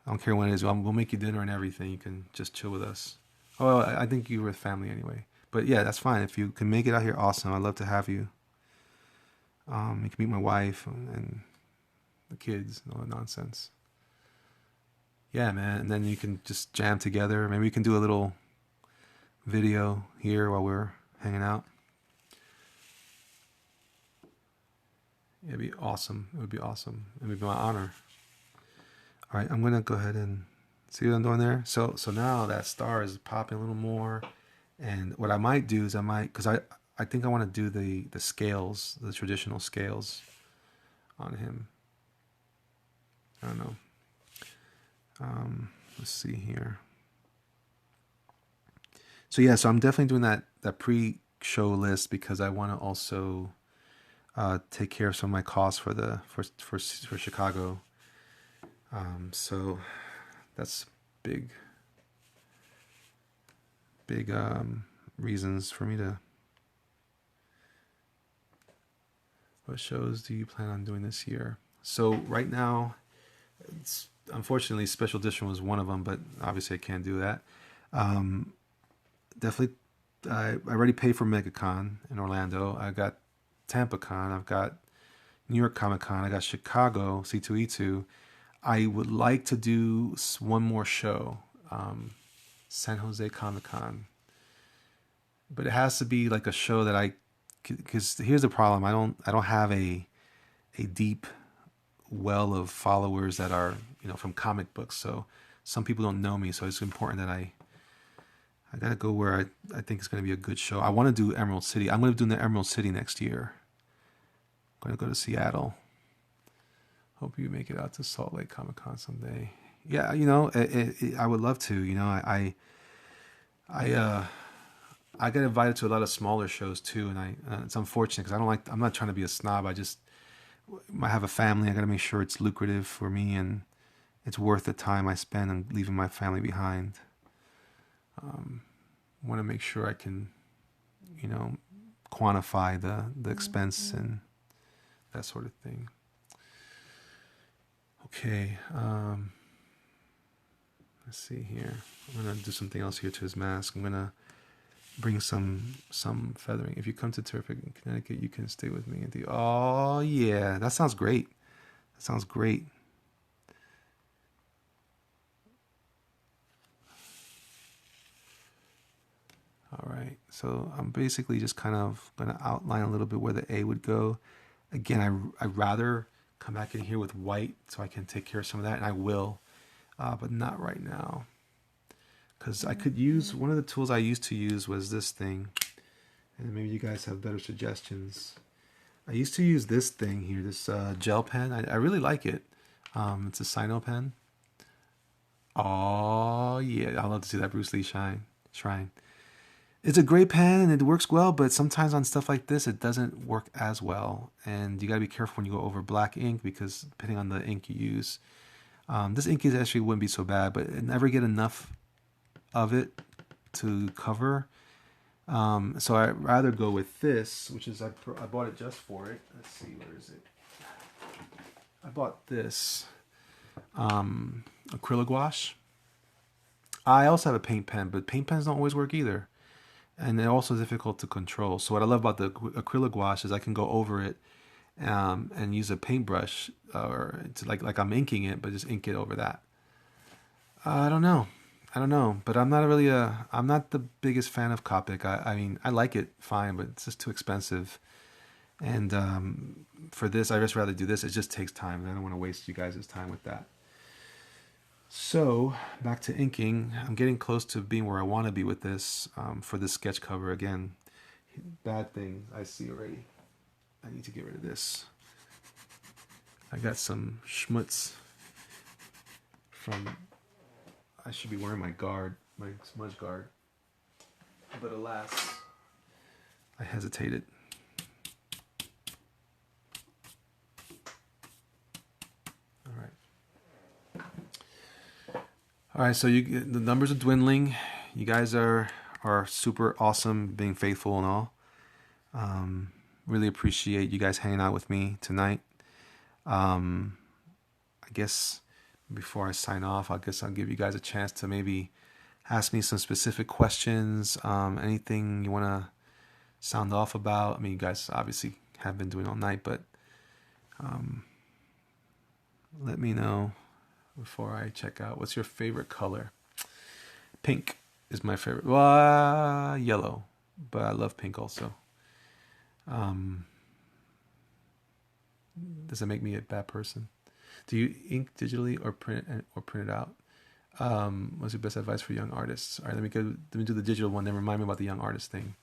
I don't care when it is. We'll make you dinner and everything. You can just chill with us. Oh, I think you were with family anyway. But yeah, that's fine. If you can make it out here, awesome. I'd love to have you. You can meet my wife and the kids and all that nonsense. Yeah, man. And then you can just jam together. Maybe we can do a little video here while we're hanging out. It'd be awesome. It would be awesome. It would be my honor. All right, I'm gonna go ahead and see what I'm doing there. So now that star is popping a little more. And what I might do is because I think I want to do the scales, the traditional scales on him. I don't know. Let's see here. So yeah, so I'm definitely doing that pre-show list because I want to also take care of some of my costs for Chicago. So that's big reasons for me to. What shows do you plan on doing this year? So right now, unfortunately, Special Edition was one of them, but obviously I can't do that. Definitely, I already paid for MegaCon in Orlando. I got Tampa Con. I've got New York Comic Con. I got Chicago C2E2. I would like to do one more show, San Jose Comic Con, but it has to be like a show that because here's the problem. I don't have a deep well of followers that are from comic books. So some people don't know me. So it's important that I gotta go where I think it's gonna be a good show. I want to do Emerald City. I'm gonna do the Emerald City next year. I'm gonna go to Seattle. Hope you make it out to Salt Lake Comic Con someday. Yeah, I would love to. I get invited to a lot of smaller shows too, and it's unfortunate because I'm not trying to be a snob. I have a family. I got to make sure it's lucrative for me and it's worth the time I spend on leaving my family behind. Want to make sure I can, quantify the expense and that sort of thing. Okay, let's see here. I'm gonna do something else here to his mask. I'm gonna bring some feathering. If you come to Terrific in Connecticut, you can stay with me. Oh yeah, that sounds great. That sounds great. All right, so I'm basically just kind of gonna outline a little bit where the A would go. Again, I'd rather come back in here with white so I can take care of some of that, and I will, but not right now. Because I could use, one of the tools I used to use was this thing, and maybe you guys have better suggestions. I used to use this thing here, this gel pen. I really like it. It's a Sino pen. Oh yeah, I love to see that Bruce Lee shrine. It's a great pen and it works well, but sometimes on stuff like this, it doesn't work as well. And you gotta be careful when you go over black ink because depending on the ink you use, this ink actually wouldn't be so bad, but never get enough of it to cover. So I'd rather go with this, which is I bought it just for it. Let's see, where is it? I bought this acrylic gouache. I also have a paint pen, but paint pens don't always work either. And they're also difficult to control. So what I love about the acrylic gouache is I can go over it and use a paintbrush or to like I'm inking it, but just ink it over that. I don't know. I don't know, but I'm not the biggest fan of Copic. I mean, I like it fine, but it's just too expensive. And for this, I just rather do this. It just takes time, and I don't want to waste you guys' time with that. So back to inking. I'm getting close to being where I want to be with this for this sketch cover. Again, bad thing I see already. I need to get rid of this. I got some schmutz from. I should be wearing my guard, my smudge guard. But alas, I hesitated. All right, so the numbers are dwindling. You guys are super awesome, being faithful and all. Really appreciate you guys hanging out with me tonight. I guess before I sign off, I guess I'll give you guys a chance to maybe ask me some specific questions. Anything you want to sound off about. I mean, you guys obviously have been doing all night, but let me know before I check out. What's your favorite color? Pink is my favorite. Well, yellow, but I love pink also. Does that make me a bad person? Do you ink digitally or print it out? What's your best advice for young artists? All right, let me do the digital one. Then remind me about the young artist thing.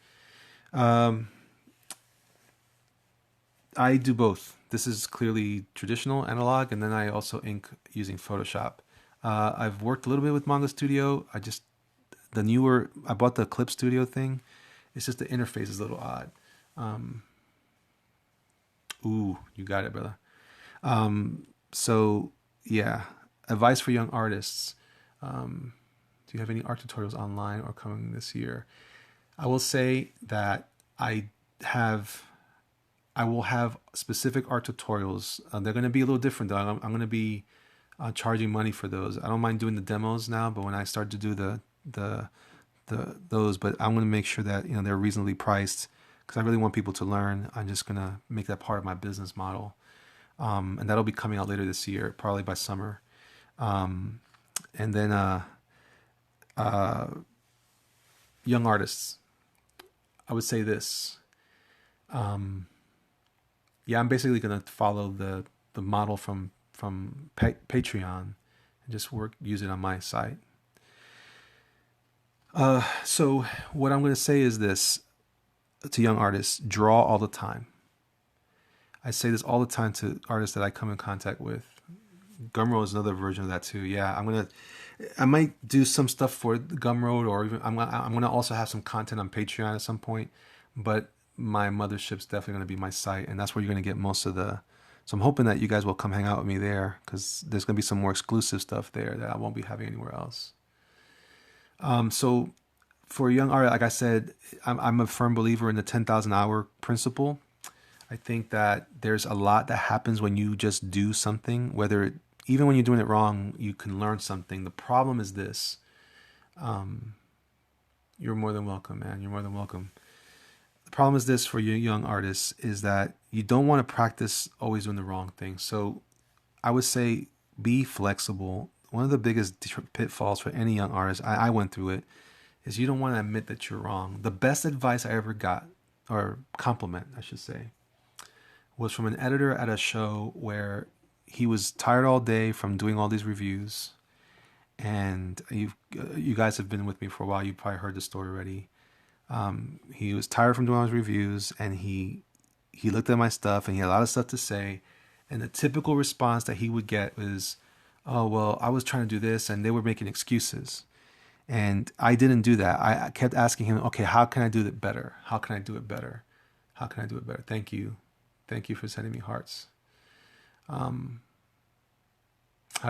I do both. This is clearly traditional analog, and then I also ink using Photoshop. I've worked a little bit with Manga Studio. I bought the Clip Studio thing. It's just the interface is a little odd. Ooh, you got it, brother. So yeah, advice for young artists. Do you have any art tutorials online or coming this year? I will say that I will have specific art tutorials. They're going to be a little different though. I'm going to be charging money for those. I don't mind doing the demos now, but when I start to do those, but I'm going to make sure that they're reasonably priced because I really want people to learn. I'm just going to make that part of my business model, and that'll be coming out later this year, probably by summer. And then young artists, I would say this. Yeah, I'm basically going to follow the model from Patreon and just use it on my site. So what I'm going to say is this to young artists: draw all the time. I say this all the time to artists that I come in contact with. Gumroad is another version of that too. Yeah, I might do some stuff for Gumroad, or even I'm gonna also have some content on Patreon at some point, but my mothership's definitely going to be my site, and that's where you're going to get most of the. So I'm hoping that you guys will come hang out with me there, because there's going to be some more exclusive stuff there that I won't be having anywhere else. So for a young artist, like I said, I'm a firm believer in the 10,000 hour principle. I think that there's a lot that happens when you just do something, even when you're doing it wrong, you can learn something. The problem is this. You're more than welcome, man. You're more than welcome. Problem is this for you young artists is that you don't want to practice always doing the wrong thing. So I would say be flexible. One of the biggest pitfalls for any young artist, I went through it, is you don't want to admit that you're wrong. The best advice I ever got, or compliment I should say, was from an editor at a show where he was tired all day from doing all these reviews. And you guys have been with me for a while. You probably heard the story already. He was tired from doing all his reviews, and he looked at my stuff, and he had a lot of stuff to say. And the typical response that he would get was, "Oh, well, I was trying to do this," and they were making excuses. And I didn't do that. I kept asking him, "Okay, how can I do it better? How can I do it better? How can I do it better?" Thank you for sending me hearts. How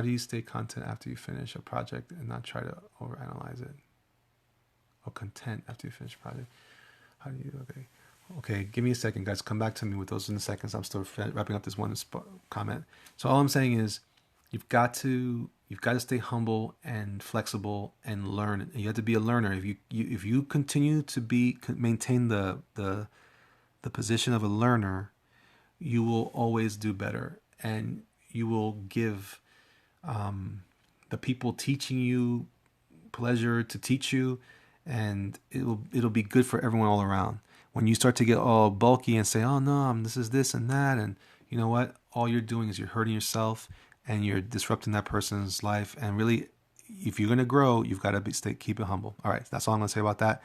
do you stay content after you finish a project and not try to overanalyze it? Or content after you finish a project? How do you? Okay. Give me a second, guys. Come back to me with those in a second. I'm still wrapping up this one comment. So all I'm saying is, you've got to stay humble and flexible and learn. You have to be a learner. If you continue to maintain the position of a learner, you will always do better, and you will give the people teaching you pleasure to teach you, and it'll be good for everyone all around. When you start to get all bulky and say, "Oh no, this is this and that," and you know what? All you're doing is you're hurting yourself and you're disrupting that person's life. And really, if you're gonna grow, you've got to keep it humble. All right, that's all I'm gonna say about that.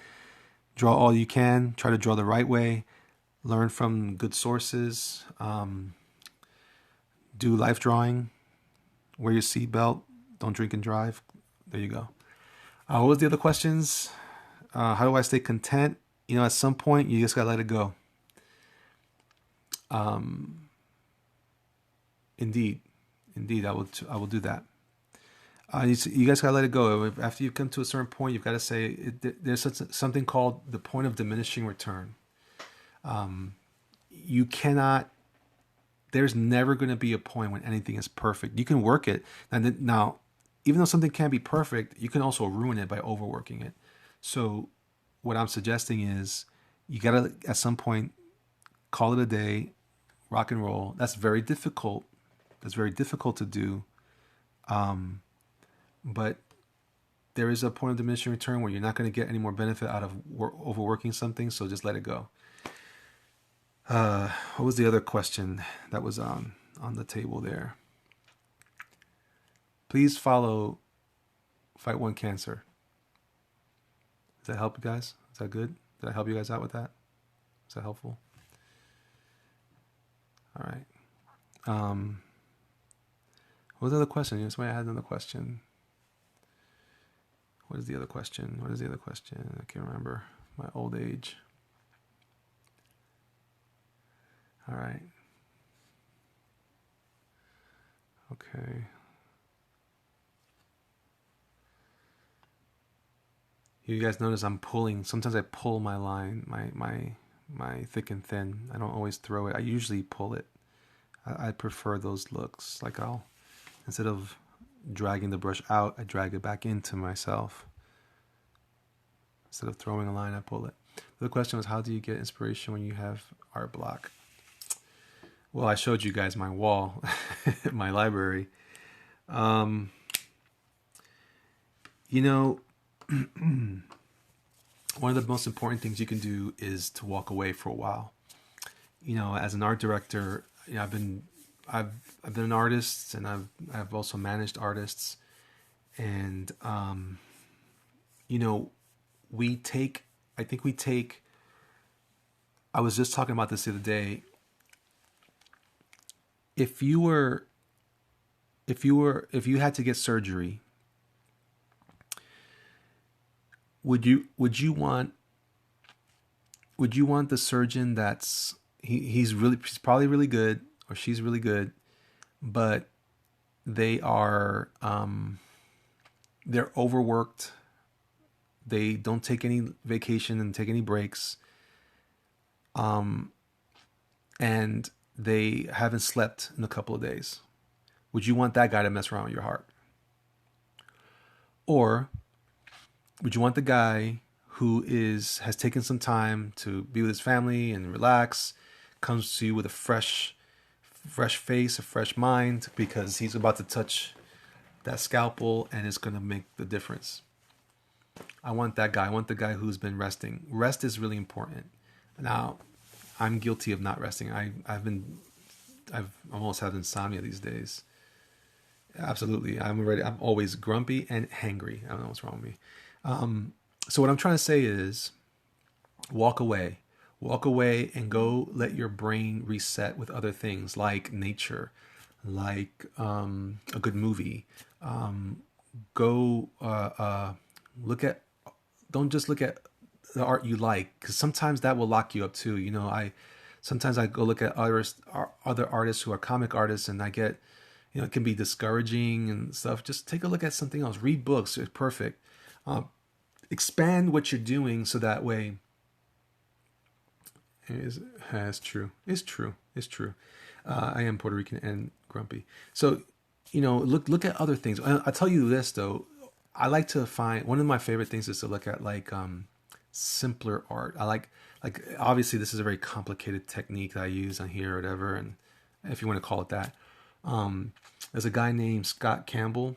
Draw all you can. Try to draw the right way. Learn from good sources. Do life drawing. Wear your seatbelt. Don't drink and drive. There you go. What was the other questions? How do I stay content? At some point, you just gotta let it go. Indeed, I will do that. You guys gotta let it go. After you come to a certain point, you've got to say there's something called the point of diminishing return. You cannot. There's never going to be a point when anything is perfect. You can work it, and now, even though something can be perfect, you can also ruin it by overworking it. So, what I'm suggesting is you gotta at some point call it a day, rock and roll. That's very difficult. That's very difficult to do. But there is a point of diminishing return where you're not going to get any more benefit out of overworking something. So just let it go. What was the other question that was on the table there? Please follow Fight One Cancer. Does that help you guys? Is that good? Did I help you guys out with that? Is that helpful? All right. What was the other question? Somebody had another question. What is the other question? I can't remember. My old age. All right. Okay. You guys notice I'm pulling. Sometimes I pull my line, my thick and thin. I don't always throw it. I usually pull it. I prefer those looks. Like instead of dragging the brush out, I drag it back into myself. Instead of throwing a line, I pull it. The question was, how do you get inspiration when you have art block? Well, I showed you guys my wall, my library. One of the most important things you can do is to walk away for a while. As an art director, I've been an artist, and I've also managed artists, and I was just talking about this the other day. If you had to get surgery, would you want the surgeon that's he's probably really good, or she's really good, but they're overworked, they don't take any vacation and take any breaks, and they haven't slept in a couple of days? Would you want that guy to mess around with your heart? Or would you want the guy who has taken some time to be with his family and relax, comes to you with a fresh face, a fresh mind, because he's about to touch that scalpel and it's going to make the difference? I want that guy. I want the guy who's been resting. Rest is really important. Now, I'm guilty of not resting. I've almost had insomnia these days. Absolutely. I'm always grumpy and hangry. I don't know what's wrong with me. So what I'm trying to say is walk away and go let your brain reset with other things like nature, like a good movie. Don't just look at the art you like, because sometimes that will lock you up too. Sometimes I go look at other artists who are comic artists, and I get, it can be discouraging and stuff. Just take a look at something else. Read books. It's perfect. Expand what you're doing so that way. It's true. I am Puerto Rican and grumpy. So, look at other things. I'll tell you this though. I like to find, one of my favorite things is to look at simpler art. I like obviously this is a very complicated technique that I use on here or whatever, and if you want to call it that. There's a guy named Scott Campbell.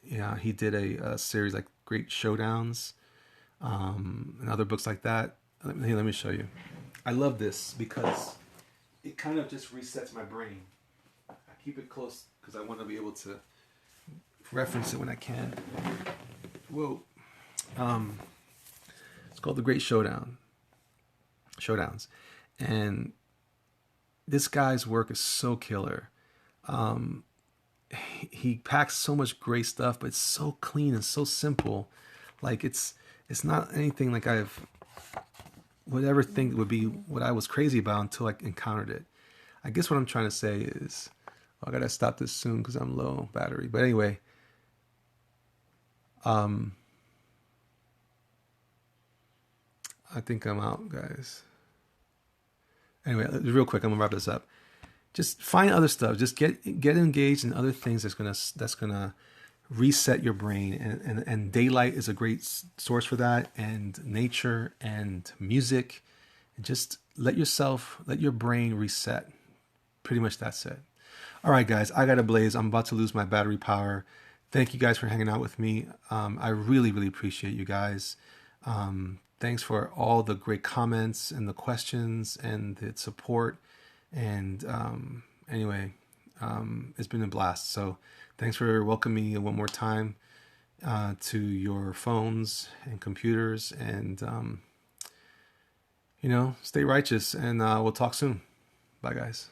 Yeah, he did a series Great Showdowns, and other books like that. Let me show you. I love this because it kind of just resets my brain. I keep it close because I want to be able to reference it when I can. Whoa. It's called The Great Showdowns. And this guy's work is so killer. He packs so much great stuff, but it's so clean and so simple. Like it's not anything like I've would ever think would be what I was crazy about until I encountered it. I guess what I'm trying to say is, I gotta stop this soon because I'm low battery. But anyway, I think I'm out, guys. Anyway, real quick, I'm gonna wrap this up. Just find other stuff. Just get engaged in other things that's gonna reset your brain. And daylight is a great source for that. And nature and music. And just let your brain reset. Pretty much that's it. All right, guys, I got a blaze. I'm about to lose my battery power. Thank you guys for hanging out with me. I really, really appreciate you guys. Thanks for all the great comments and the questions and the support. And anyway, it's been a blast. So thanks for welcoming me one more time to your phones and computers. And, stay righteous. And we'll talk soon. Bye, guys.